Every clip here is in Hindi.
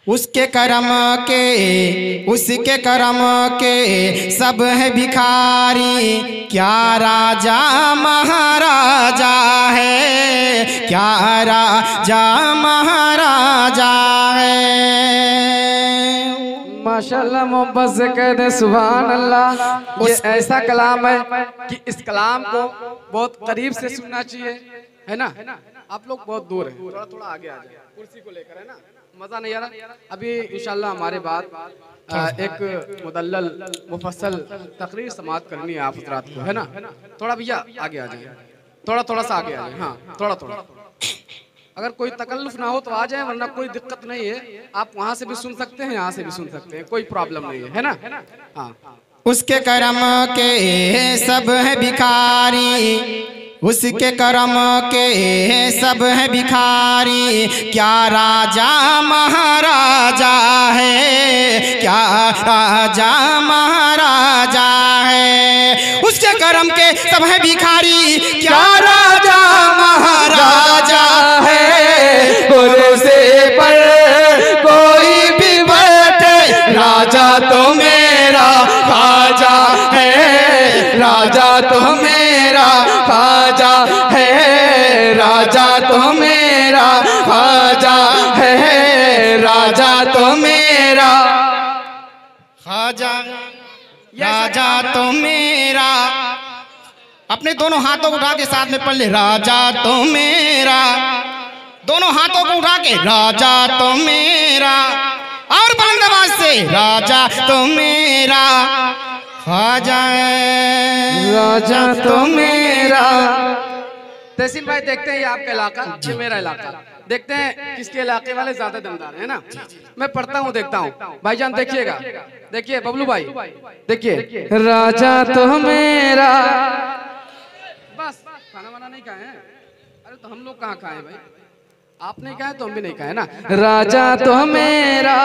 उसके करम के सब है भिखारी, क्या राजा महाराजा है, क्या राजा महाराजा है। माशाल्लाह मोहब्बत से कह दे सुभान अल्लाह। ये ऐसा कलाम है कि इस कलाम को बहुत करीब से सुनना चाहिए, है ना। आप लोग बहुत दूर हैं, थोड़ा थोड़ा आगे आ जाए कुर्सी को लेकर, है ना, मजा नहीं आ रहा। अभी इंशाल्लाह हमारे बाद एक मुदल्लल मुफस्सल तकरीर समाअत करनी है आप हज़रात को, है ना। थोड़ा भैया आगे आ जाए, थोड़ा थोड़ा सा आगे आ जाए, हाँ थोड़ा थोड़ा। अगर कोई तकल्लुफ ना हो तो आ जाए, वरना कोई दिक्कत नहीं है, आप वहाँ से भी सुन सकते हैं, यहाँ से भी सुन सकते हैं, कोई प्रॉब्लम नहीं है ना। हाँ, उसके करम के सब है भिखारी, उसके करम के सब है भिखारी, क्या राजा महाराजा है, क्या राजा महाराजा है। उसके करम के सब है भिखारी, क्या राजा महाराजा है। कुर्सी पर कोई भी बैठे, राजा तो मेरा खाजा है, राजा तो मेरा खाजा है, राजा तो मेरा खाजा है, राजा तो मेरा खाजा, राजा तो मेरा। अपने दोनों हाथों को उठा के साथ में पढ़ ले, राजा तो मेरा। दोनों हाथों को उठा के, राजा तो मेरा। और बुलंद आवाज से, राजा तो मेरा खाजा है, राजा तो मेरा। तहसीन भाई देखते हैं ये आपका इलाका, ये मेरा इलाका, देखते हैं किसके इलाके वाले ज्यादा दमदार है ना। मैं पढ़ता हूँ, देखता हूँ। भाईजान देखिएगा, देखिए बबलू भाई देखिए, राजा तो मेरा। बस खाना वाना नहीं खाए हैं? अरे तो हम लोग कहाँ खाए भाई, आप नहीं खाए तो हम भी नहीं खाए ना। राजा तो मेरा,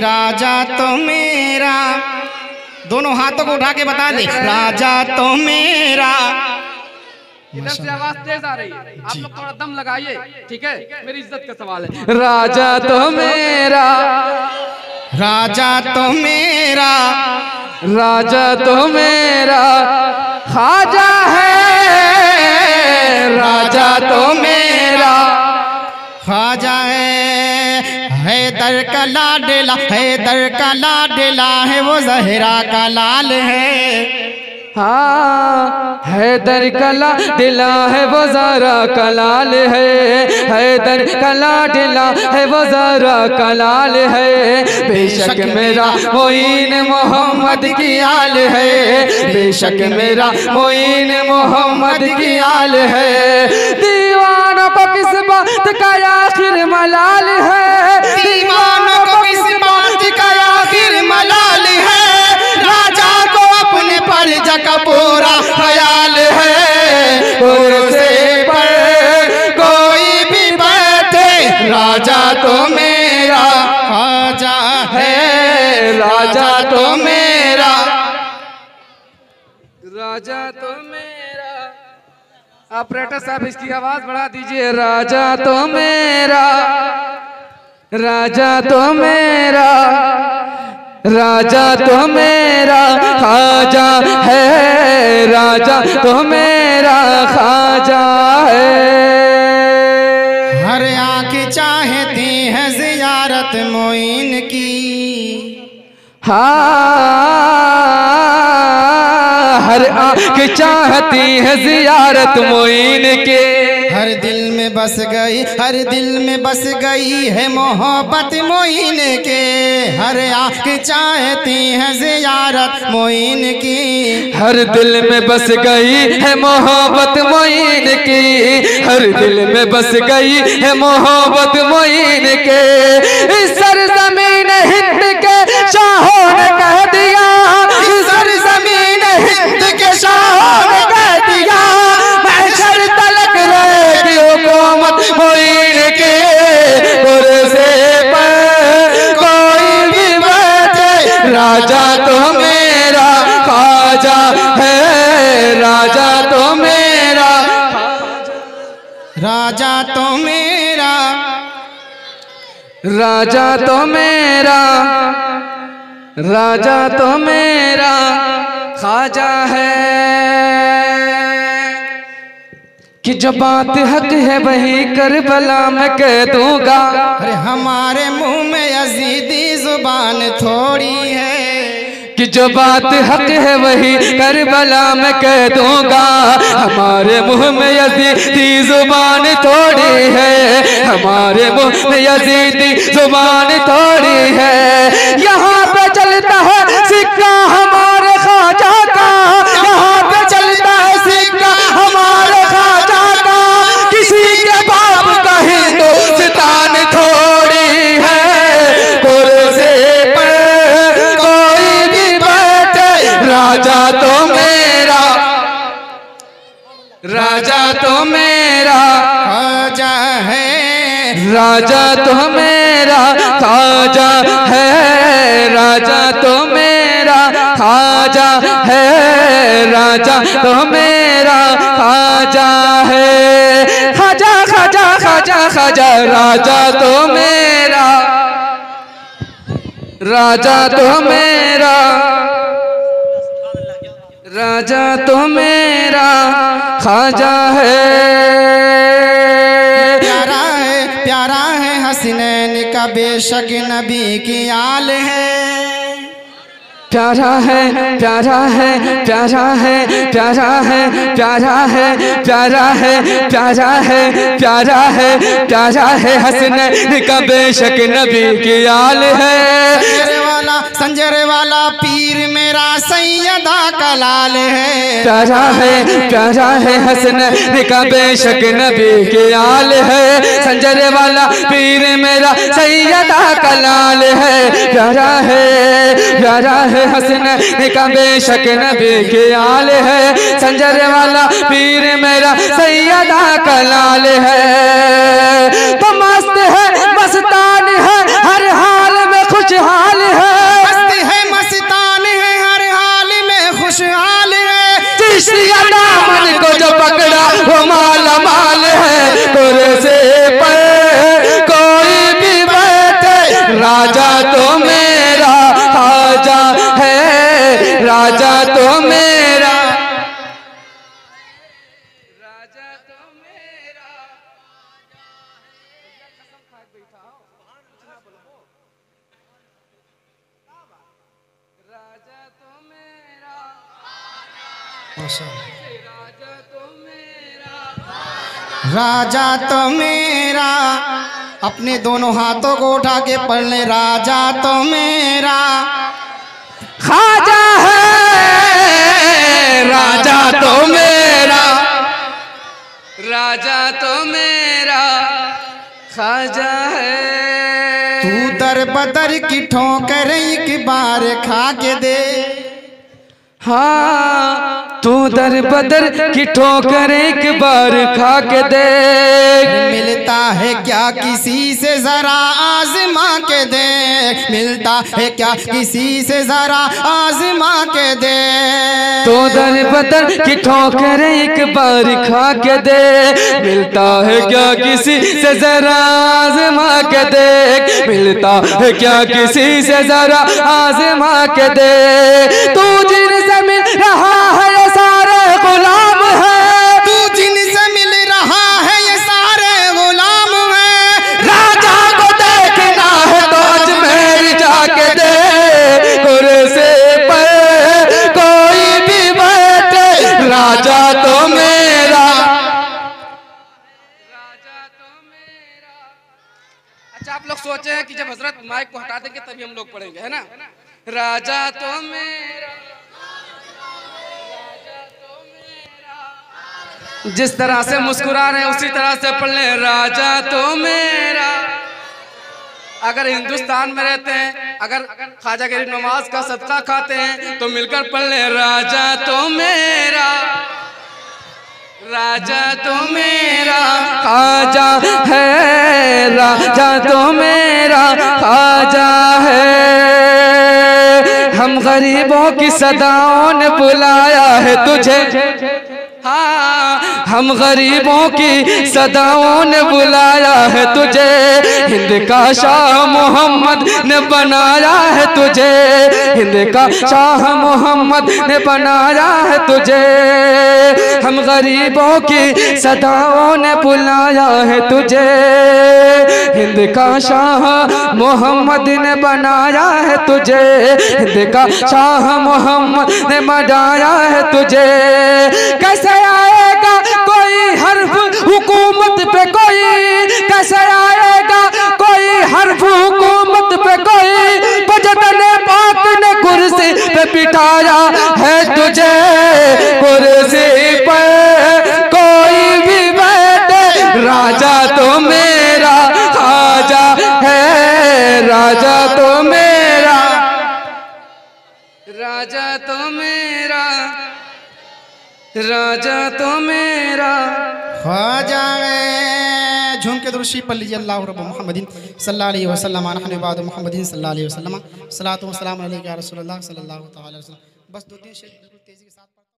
राजा तो मेरा। दोनों हाथों को उठा के बता दे, राजा तो मेरा। इधर से आवाज तेज आ रही है, आप लोग थोड़ा दम लगाइए, ठीक है, मेरी इज्जत का सवाल है। राजा तो मेरा, राजा तो मेरा, राजा तो मेरा खाजा है, राजा तो मेरा खाजा है। हैदर का लाडला, हैदर का लाडला है, वो ज़हरा का लाल है। हाँ, हैदर कला दिला है, वो ज़हरा का लाल है, हैदर कला दिला है, वो ज़हरा का लाल है। बेशक मेरा मोइन मोहम्मद की आल है, बेशक मेरा मोइन मोहम्मद की आल है। दीवानों को किस बात का आखिर मलाल है, दीवानों को किस बात का आखिर मलाल है। राजा को अपने फर्ज का पूरा ख्याल है। कुर्सी पर कोई भी बैठे, राजा तो मेरा खाजा है, राजा तो मेरा, राजा तो मेरा। ऑपरेटर साहब इसकी आवाज बढ़ा दीजिए। राजा तो मेरा, राजा तो मेरा, राजा तो मेरा खाजा है, राजा तो मेरा खाजा है। हर आँख चाहती है ज़ियारत मोइन की, हर आँख चाहती है ज़ियारत मोइन के। हर दिल में बस गई, हर दिल में बस गई है मोहब्बत मोइन के। हर आँख चाहती है ज़ियारत मोइन की, हर दिल में बस गई है मोहब्बत मोइन की, हर दिल में बस गई है मोहब्बत मोइन के। इस सरज़मीन हिंद के शाहों ने कह दिया, इस सरज़मीन हिंद के शाहों ने कह दिया, महशर तलक रहेगी हुकूमत मोइन के। कुर्सी पर कोई भी बैठे, राजा तो मेरा खाजा है, राजा तो मेरा, राजा तो मेरा। राजा तो मेरा, राजा तो मेरा ख्वाजा है कि जो बात हक है वही करबला में कह दूंगा। अरे हमारे मुंह में यजीदी जुबान थोड़ी है कि जो बात हक है वही करबला में कह दूंगा। हमारे मुंह में यजीदी जुबान थोड़ी है, हमारे मुंह में यजीदी जुबान थोड़ी है। यहाँ पे चलता है सिक्का हमारे ख्वाजा का, यहाँ पे चलता है सिक्का हमारे ख्वाजा का। किसी के बाप का हिंदुस्तान थोड़ी है, कुर्सी पर कोई भी बैठे, राजा तो मेरा, राजा तो मेरा ख्वाजा है, राजा तो मेरा ख्वाजा है, राजा तो मेरा ख्वाजा है, राजा तो मेरा ख्वाजा है। ख्वाजा ख्वाजा ख्वाजा ख्वाजा, राजा तो मेरा, राजा तो मेरा, राजा तो मेरा ख्वाजा है। प्यारा है हसनैन का बेशक नबी की आल है। प्यारा है, प्यारा है, प्यारा है, प्यारा है, प्यारा है, प्यारा है, प्यारा है, प्यारा है, प्यारा है हसनैन का बेशक नबी की आल है। संजर वाला पीर मेरा सैयदा का लाल है। प्यारा है, प्यारा है हसनैन का बेशक नबी की आल है। संजर वाला पीर मेरा सैयदा का लाल है। प्यारा है, प्यारा है हसनैन का बेशक नबी की आल है। संजर वाला पीर मेरा सैयदा का लाल है। तो मस्त है, मस्तान है, हर हाल में खुशहाल है। खुशहाल है, चिश्तिया दामन को जो पकड़ा वो माला माल है। कुर्सी पर कोई भी बैठे, राजा तो मेरा ख्वाजा है, राजा तो मेरा, राजा तो मेरा, राजा तो मेरा, राजा तो मेरा, राजा तो मेरा। अपने दोनों हाथों को उठा के पढ़ ले, राजा तो मेरा ख्वाजा है, राजा तो मेरा, राजा तो मेरा ख्वाजा है। तू दर बदर की ठोकर एक बार खा के दे। हाँ, तू दर बदर की ठोकर एक बार खा के देख। मिलता है क्या किसी से जरा आजमा के देख, मिलता है क्या किसी से जरा आजमा के देख। तू दर बदर की ठोकर एक बार खा के देख, मिलता है क्या किसी से जरा आजमा के देख, मिलता है क्या किसी से जरा आजमा के देख। तू जिनसे मिल रहा है ये सारे गुलाम है, तू जिनसे मिल रहा है ये सारे गुलाम है। राजा को देखना है तो अजमेर जाके दे। कुर्सी पर कोई भी बैठे, राजा तो मेरा, राजा तो मेरा। अच्छा, आप लोग सोचे हैं कि जब हजरत माइक को हटा देंगे तभी हम लोग पढ़ेंगे, है ना। राजा तो मेरा, जिस तरह से मुस्कुरा रहे हैं उसी तरह से पढ़ लें, राजा तो मेरा। अगर हिंदुस्तान में रहते हैं, अगर ख्वाजा गरीब नवाज का सदका खाते हैं तो मिलकर पढ़ लें, राजा तो मेरा, राजा तो मेरा ख्वाजा है, राजा तो मेरा ख्वाजा है। हम गरीबों की सदाओं ने बुलाया है तुझे, हाँ हम गरीबों की सदाओं ने बुलाया है तुझे, हिंद का शाह मोहम्मद ने बनाया है तुझे, हिंद का शाह मोहम्मद ने बनाया है तुझे। हम गरीबों की सदाओं ने बुलाया है तुझे, हिंद का शाह मोहम्मद ने बनाया है तुझे, हिंद का शाह मोहम्मद ने बनाया है तुझे। कैसे आएगा कोई हर्फ हुकूमत पे, कोई कैसे आएगा कोई हर्फ हुकूमत पे, कोई बजतने पाक ने कुर्सी पे बिठाया है तुझे, कुर्सी पे कोई भी बैठे राजा तो मेरा खाजा है, राजा तो मेरा, राजा तो मेरा, राजा तो मेरा। ख्वाजा झूम के दुरूद शरीफ पढ़ लीजिए। अल्लाह रब्ब मुहम्मदिन सल्लल्लाहु अलैहि वसल्लम नहनु बाद मुहम्मदिन सल्लल्लाहु अलैहि वसल्लम, सलातो व सलाम अलैका या रसूलल्लाह सल्लल्लाहु तआला अलैहि वसल्लम। बस 2-3 शेर बिल्कुल तेजी के साथ